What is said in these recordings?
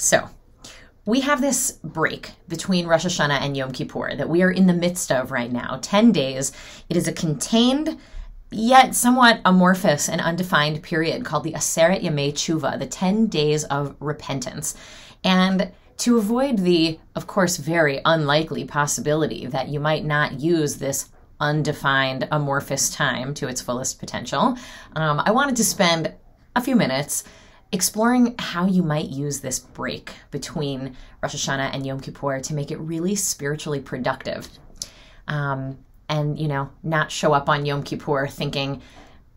So we have this break between Rosh Hashanah and Yom Kippur that we are in the midst of right now, 10 days. It is a contained yet somewhat amorphous and undefined period called the Aseret Yemei Tshuva, the 10 days of repentance. And to avoid the, of course, very unlikely possibility that you might not use this undefined amorphous time to its fullest potential, I wanted to spend a few minutes exploring how you might use this break between Rosh Hashanah and Yom Kippur to make it really spiritually productive. And, not show up on Yom Kippur thinking,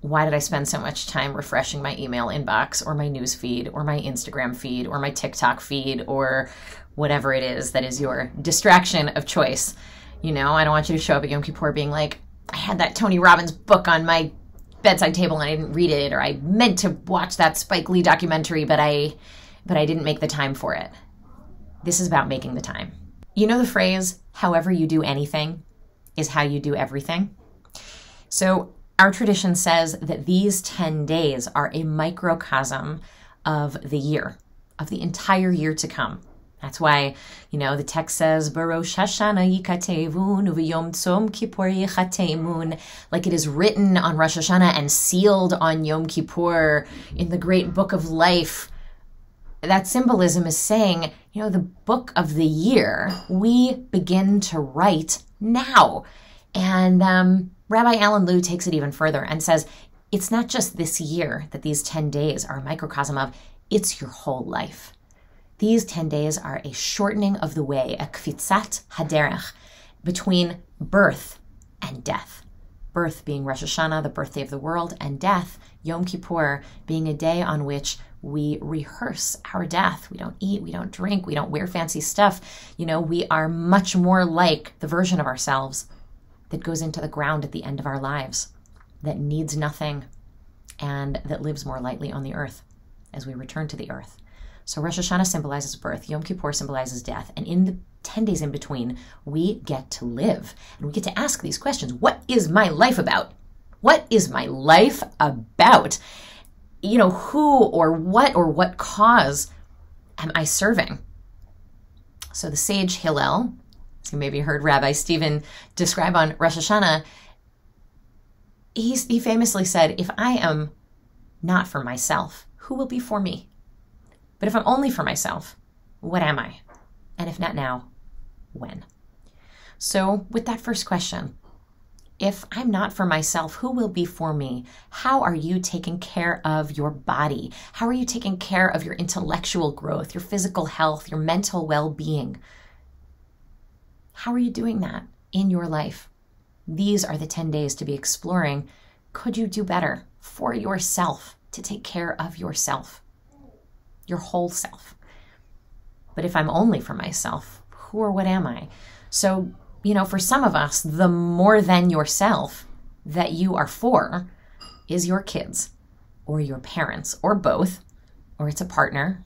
why did I spend so much time refreshing my email inbox or my news feed or my Instagram feed or my TikTok feed or whatever it is that is your distraction of choice. I don't want you to show up at Yom Kippur being like, I had that Tony Robbins book on my bedside table and I didn't read it, or I meant to watch that Spike Lee documentary, but I didn't make the time for it. This is about making the time. You know the phrase, however you do anything is how you do everything? So our tradition says that these 10 days are a microcosm of the year, of the entire year to come. That's why, the text says, Barosh Hashanah yikatevun uv'yom tzom kippur yichatemun, like it is written on Rosh Hashanah and sealed on Yom Kippur in the great book of life. That symbolism is saying, the book of the year, we begin to write now. And Rabbi Alan Liu takes it even further and says, it's not just this year that these 10 days are a microcosm of, it's your whole life. These 10 days are a shortening of the way, a kfitzat haderech, between birth and death. Birth being Rosh Hashanah, the birthday of the world, and death, Yom Kippur, being a day on which we rehearse our death. We don't eat, we don't drink, we don't wear fancy stuff. We are much more like the version of ourselves that goes into the ground at the end of our lives, that needs nothing, and that lives more lightly on the earth as we return to the earth. So Rosh Hashanah symbolizes birth, Yom Kippur symbolizes death, and in the 10 days in between, we get to live, and we get to ask these questions. What is my life about? What is my life about? Who or what cause am I serving? So the sage Hillel, as you maybe heard Rabbi Stephen describe on Rosh Hashanah, he famously said, if I am not for myself, who will be for me? But if I'm only for myself, what am I? And if not now, when? So with that first question, if I'm not for myself, who will be for me? How are you taking care of your body? How are you taking care of your intellectual growth, your physical health, your mental well-being? How are you doing that in your life? These are the 10 days to be exploring. Could you do better for yourself to take care of yourself? Your whole self. But if I'm only for myself, who or what am I? So, for some of us, the more than yourself that you are for is your kids or your parents or both, or it's a partner,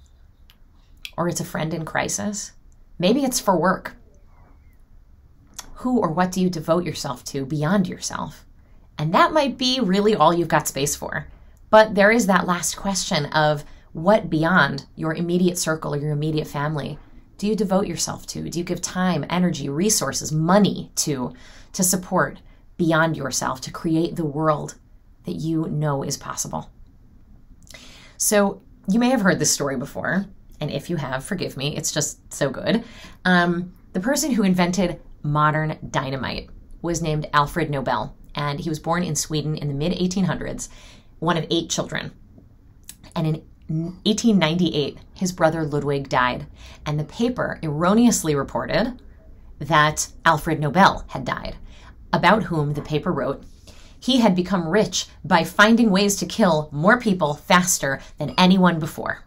or it's a friend in crisis. Maybe it's for work. Who or what do you devote yourself to beyond yourself? And that might be really all you've got space for. But there is that last question of, what beyond your immediate circle or your immediate family do you devote yourself to? Do you give time, energy, resources, money to support beyond yourself, to create the world that you know is possible? So you may have heard this story before, and if you have, forgive me, it's just so good. The person who invented modern dynamite was named Alfred Nobel, and he was born in Sweden in the mid-1800s, one of 8 children. And in 1898, his brother Ludwig died, and the paper erroneously reported that Alfred Nobel had died, about whom the paper wrote, he had become rich by finding ways to kill more people faster than anyone before.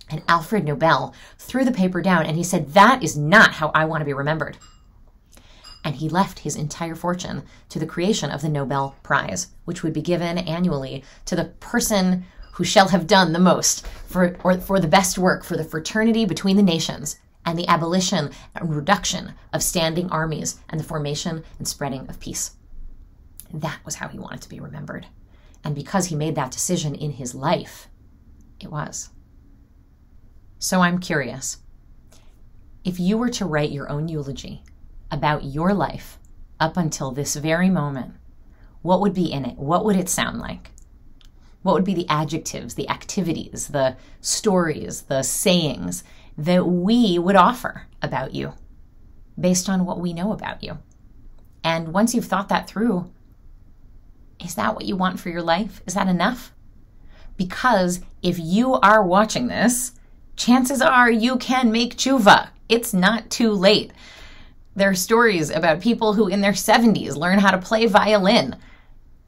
And Alfred Nobel threw the paper down and he said, that is not how I want to be remembered. And he left his entire fortune to the creation of the Nobel Prize, which would be given annually to the person who shall have done the most for the best work for the fraternity between the nations and the abolition and reduction of standing armies and the formation and spreading of peace. That was how he wanted to be remembered. And because he made that decision in his life, it was. So I'm curious, if you were to write your own eulogy about your life up until this very moment, what would be in it? What would it sound like? What would be the adjectives, the activities, the stories, the sayings that we would offer about you based on what we know about you? And once you've thought that through, is that what you want for your life? Is that enough? Because if you are watching this, chances are you can make tshuva. It's not too late. There are stories about people who in their 70s learn how to play violin.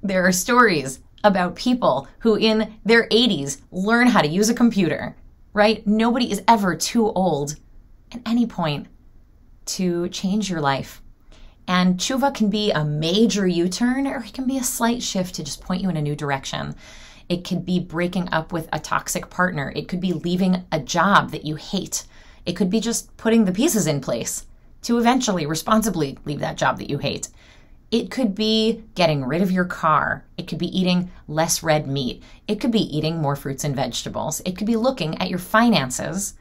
There are stories about people who in their 80s learn how to use a computer, right? Nobody is ever too old at any point to change your life. And tshuva can be a major U-turn, or it can be a slight shift to just point you in a new direction. It could be breaking up with a toxic partner. It could be leaving a job that you hate. It could be just putting the pieces in place to eventually responsibly leave that job that you hate. It could be getting rid of your car. It could be eating less red meat. It could be eating more fruits and vegetables. It could be looking at your finances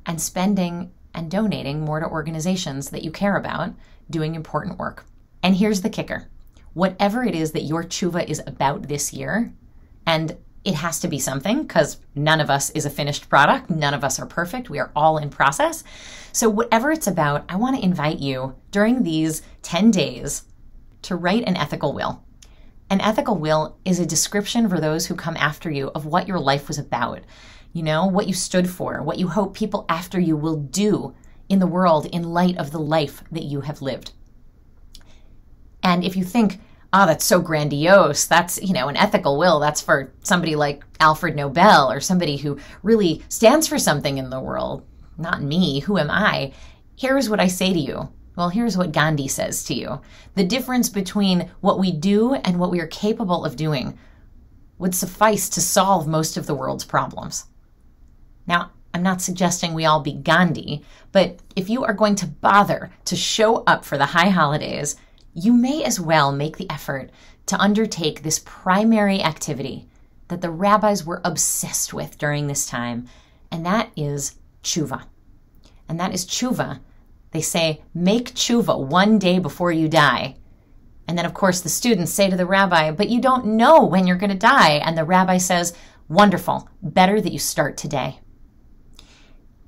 and spending and donating more to organizations that you care about, doing important work. And here's the kicker. Whatever it is that your tshuva is about this year, and it has to be something because none of us is a finished product. None of us are perfect. We are all in process. So whatever it's about, I want to invite you during these 10 days to write an ethical will. An ethical will is a description for those who come after you of what your life was about. You know, what you stood for, what you hope people after you will do in the world in light of the life that you have lived. And if you think, oh, that's so grandiose, that's, an ethical will, that's for somebody like Alfred Nobel or somebody who really stands for something in the world. Not me, who am I? Here's what I say to you. Well, here's what Gandhi says to you. The difference between what we do and what we are capable of doing would suffice to solve most of the world's problems. Now, I'm not suggesting we all be Gandhi, but if you are going to bother to show up for the high holidays, you may as well make the effort to undertake this primary activity that the rabbis were obsessed with during this time, and that is tshuva. And that is tshuva. They say, make tshuva one day before you die. And then, of course, the students say to the rabbi, but you don't know when you're going to die. And the rabbi says, wonderful, better that you start today.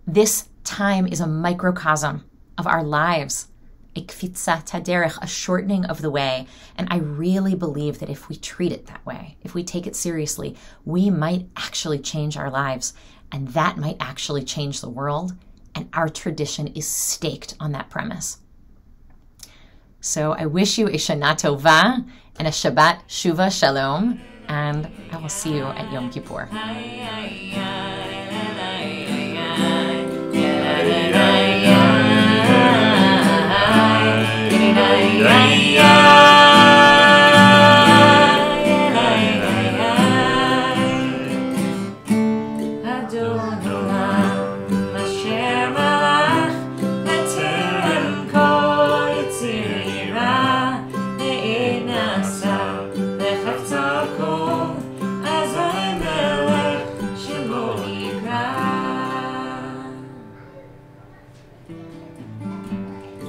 This time is a microcosm of our lives, a kfitza taderech, a shortening of the way. And I really believe that if we treat it that way, if we take it seriously, we might actually change our lives. And that might actually change the world. And our tradition is staked on that premise. So I wish you a Shana Tova and a Shabbat Shuva Shalom. And I will see you at Yom Kippur.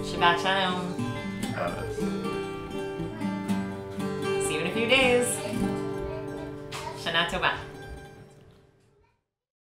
Shabbat Shalom. See you in a few days. Shana Tova.